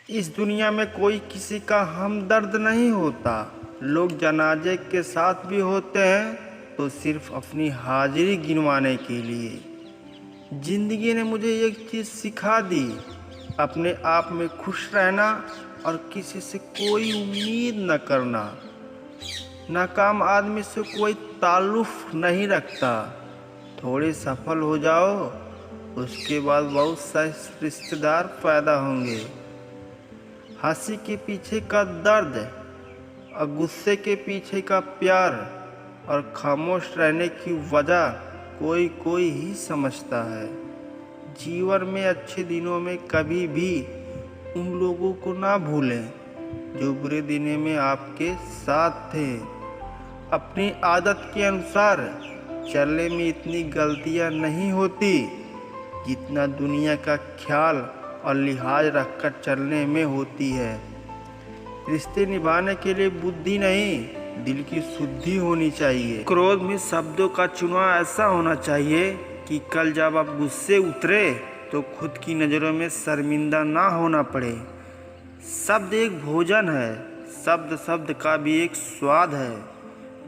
इस दुनिया में कोई किसी का हमदर्द नहीं होता। लोग जनाजे के साथ भी होते हैं तो सिर्फ अपनी हाजिरी गिनवाने के लिए। जिंदगी ने मुझे एक चीज़ सिखा दी, अपने आप में खुश रहना और किसी से कोई उम्मीद न करना। नाकाम आदमी से कोई ताल्लुक़ नहीं रखता। थोड़े सफल हो जाओ, उसके बाद बहुत से रिश्तेदार पैदा होंगे। हंसी के पीछे का दर्द और गुस्से के पीछे का प्यार और खामोश रहने की वजह कोई कोई ही समझता है। जीवन में अच्छे दिनों में कभी भी उन लोगों को ना भूलें जो बुरे दिनों में आपके साथ थे। अपनी आदत के अनुसार चलने में इतनी गलतियां नहीं होती जितना दुनिया का ख्याल और लिहाज रखकर चलने में होती है। रिश्ते निभाने के लिए बुद्धि नहीं, दिल की शुद्धि होनी चाहिए। क्रोध में शब्दों का चुनाव ऐसा होना चाहिए कि कल जब आप गुस्से उतरे तो खुद की नज़रों में शर्मिंदा ना होना पड़े। शब्द एक भोजन है, शब्द शब्द का भी एक स्वाद है।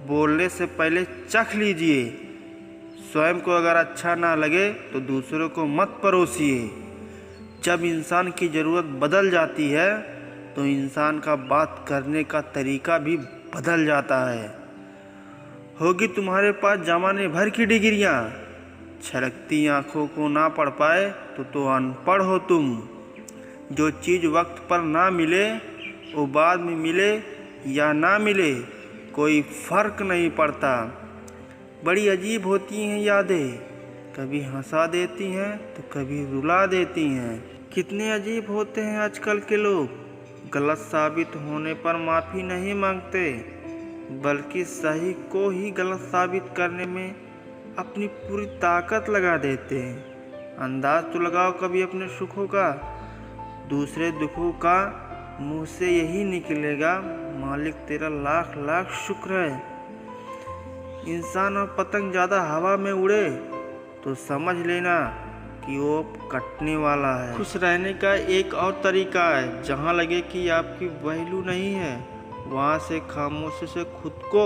बोलने से पहले चख लीजिए। स्वयं को अगर अच्छा ना लगे तो दूसरों को मत परोसिए। जब इंसान की ज़रूरत बदल जाती है तो इंसान का बात करने का तरीका भी बदल जाता है। होगी तुम्हारे पास ज़माने भर की डिग्रियाँ, छलकती आँखों को ना पढ़ पाए तो अनपढ़ हो तुम। जो चीज़ वक्त पर ना मिले वो बाद में मिले या ना मिले कोई फ़र्क नहीं पड़ता। बड़ी अजीब होती हैं यादें, कभी हंसा देती हैं तो कभी रुला देती हैं। कितने अजीब होते हैं आजकल के लोग, गलत साबित होने पर माफ़ी नहीं मांगते बल्कि सही को ही गलत साबित करने में अपनी पूरी ताकत लगा देते हैं। अंदाज तो लगाओ कभी अपने सुखों का, दूसरे दुखों का मुंह से यही निकलेगा, मालिक तेरा लाख लाख शुक्र है। इंसान और पतंग ज़्यादा हवा में उड़े तो समझ लेना कि वो कटने वाला है। खुश रहने का एक और तरीका है, जहाँ लगे कि आपकी वैल्यू नहीं है वहाँ से खामोशी से खुद को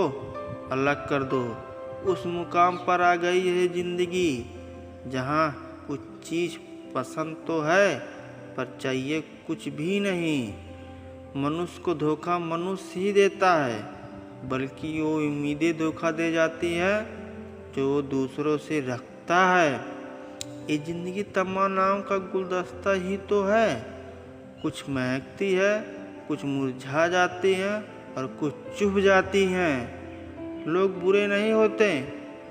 अलग कर दो। उस मुकाम पर आ गई है ज़िंदगी जहाँ कुछ चीज़ पसंद तो है पर चाहिए कुछ भी नहीं। मनुष्य को धोखा मनुष्य ही देता है, बल्कि वो उम्मीदें धोखा दे जाती है जो वो दूसरों से रखता है। ये ज़िंदगी तमन्नाओं का गुलदस्ता ही तो है, कुछ महकती है, कुछ मुरझा जाती हैं और कुछ चुभ जाती हैं। लोग बुरे नहीं होते,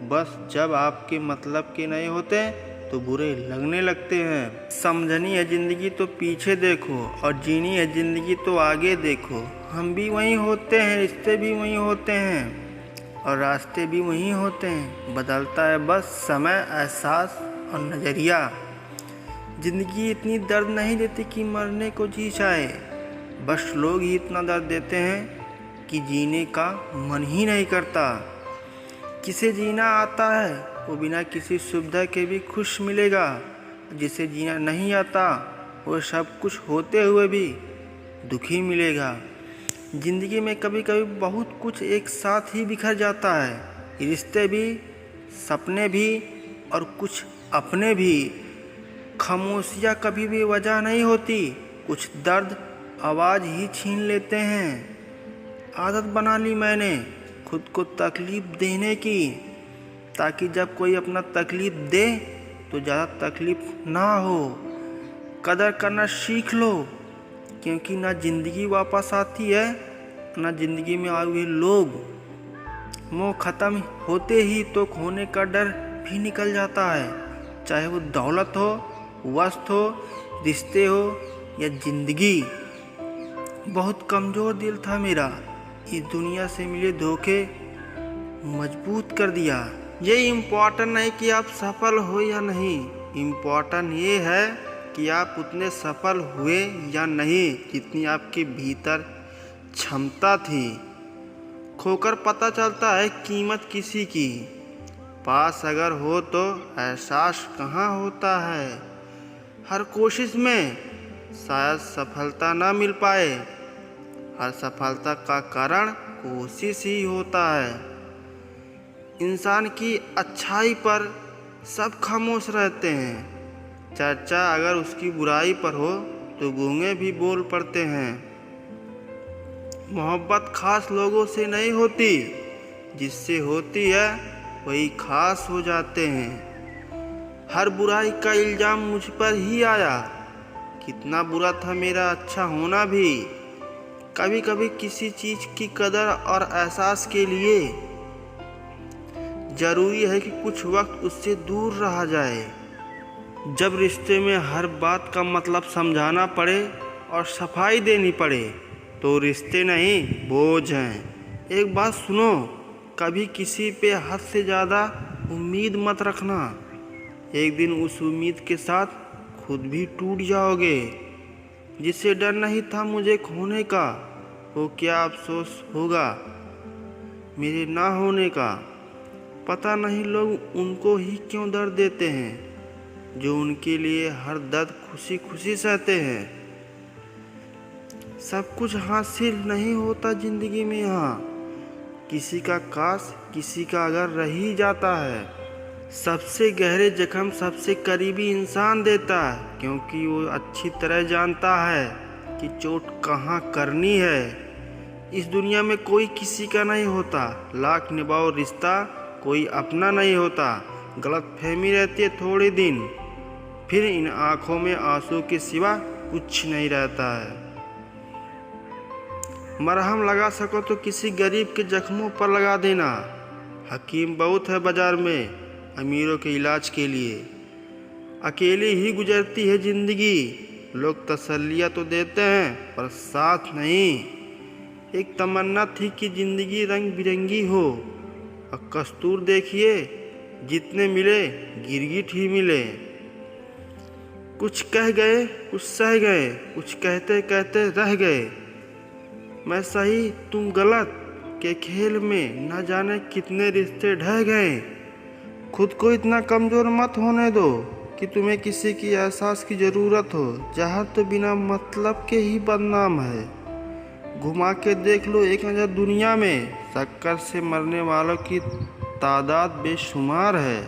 बस जब आपके मतलब के नहीं होते तो बुरे लगने लगते हैं। समझनी है ज़िंदगी तो पीछे देखो और जीनी है ज़िंदगी तो आगे देखो। हम भी वहीं होते हैं, रिश्ते भी वहीं होते हैं और रास्ते भी वहीं होते हैं। बदलता है बस समय, एहसास और नज़रिया। ज़िंदगी इतनी दर्द नहीं देती कि मरने को जी चाहे, बस लोग ही इतना दर्द देते हैं कि जीने का मन ही नहीं करता। किसे जीना आता है वो बिना किसी सुविधा के भी खुश मिलेगा, जिसे जीना नहीं आता वो सब कुछ होते हुए भी दुखी मिलेगा। ज़िंदगी में कभी कभी बहुत कुछ एक साथ ही बिखर जाता है, रिश्ते भी, सपने भी और कुछ अपने भी। खामोशियाँ कभी भी वजह नहीं होती, कुछ दर्द आवाज़ ही छीन लेते हैं। आदत बना ली मैंने खुद को तकलीफ़ देने की, ताकि जब कोई अपना तकलीफ़ दे तो ज़्यादा तकलीफ़ ना हो। कदर करना सीख लो, क्योंकि ना ज़िंदगी वापस आती है ना ज़िंदगी में आए हुए लोग। मोह ख़त्म होते ही तो खोने का डर भी निकल जाता है, चाहे वो दौलत हो, वस्तु हो, रिश्ते हो या ज़िंदगी। बहुत कमज़ोर दिल था मेरा, इस दुनिया से मिले धोखे मजबूत कर दिया। ये इम्पोर्टेंट नहीं कि आप सफल हो या नहीं, इम्पोर्टेंट ये है कि आप उतने सफल हुए या नहीं जितनी आपके भीतर क्षमता थी। खोकर पता चलता है कीमत किसी की, पास अगर हो तो एहसास कहाँ होता है। हर कोशिश में शायद सफलता ना मिल पाए। हर सफलता का कारण कोशिश ही होता है। इंसान की अच्छाई पर सब खामोश रहते हैं। चर्चा अगर उसकी बुराई पर हो तो गूंगे भी बोल पड़ते हैं। मोहब्बत खास लोगों से नहीं होती, जिससे होती है वही खास हो जाते हैं। हर बुराई का इल्ज़ाम मुझ पर ही आया। कितना बुरा था मेरा अच्छा होना भी। कभी कभी किसी चीज़ की कदर और एहसास के लिए ज़रूरी है कि कुछ वक्त उससे दूर रहा जाए। जब रिश्ते में हर बात का मतलब समझाना पड़े और सफाई देनी पड़े तो रिश्ते नहीं बोझ हैं। एक बात सुनो, कभी किसी पे हद से ज़्यादा उम्मीद मत रखना। एक दिन उस उम्मीद के साथ खुद भी टूट जाओगे। जिसे डर नहीं था मुझे खोने का, वो क्या अफसोस होगा मेरे ना होने का। पता नहीं लोग उनको ही क्यों दर्द देते हैं जो उनके लिए हर दर्द खुशी खुशी सहते हैं। सब कुछ हासिल नहीं होता ज़िंदगी में यहाँ। किसी का काश किसी का अगर रह ही जाता है। सबसे गहरे जख्म सबसे करीबी इंसान देता है, क्योंकि वो अच्छी तरह जानता है कि चोट कहाँ करनी है। इस दुनिया में कोई किसी का नहीं होता। लाख निभाओ रिश्ता, कोई अपना नहीं होता। गलतफहमी रहती है थोड़े दिन, फिर इन आँखों में आंसू के सिवा कुछ नहीं रहता है। मरहम लगा सको तो किसी गरीब के जख्मों पर लगा देना। हकीम बहुत है बाजार में अमीरों के इलाज के लिए। अकेली ही गुजरती है ज़िंदगी। लोग तसल्लियाँ तो देते हैं पर साथ नहीं। एक तमन्ना थी कि ज़िंदगी रंग बिरंगी हो। और कस्तूर देखिए, जितने मिले गिरगिट ही मिले। कुछ कह गए कुछ सह गए, कुछ कहते कहते रह गए। मैं सही तुम गलत के खेल में न जाने कितने रिश्ते ढह गए। खुद को इतना कमज़ोर मत होने दो कि तुम्हें किसी की एहसास की ज़रूरत हो। जहर तो बिना मतलब के ही बदनाम है। घुमा के देख लो एक नज़र दुनिया में, शक्कर से मरने वालों की तादाद बेशुमार है।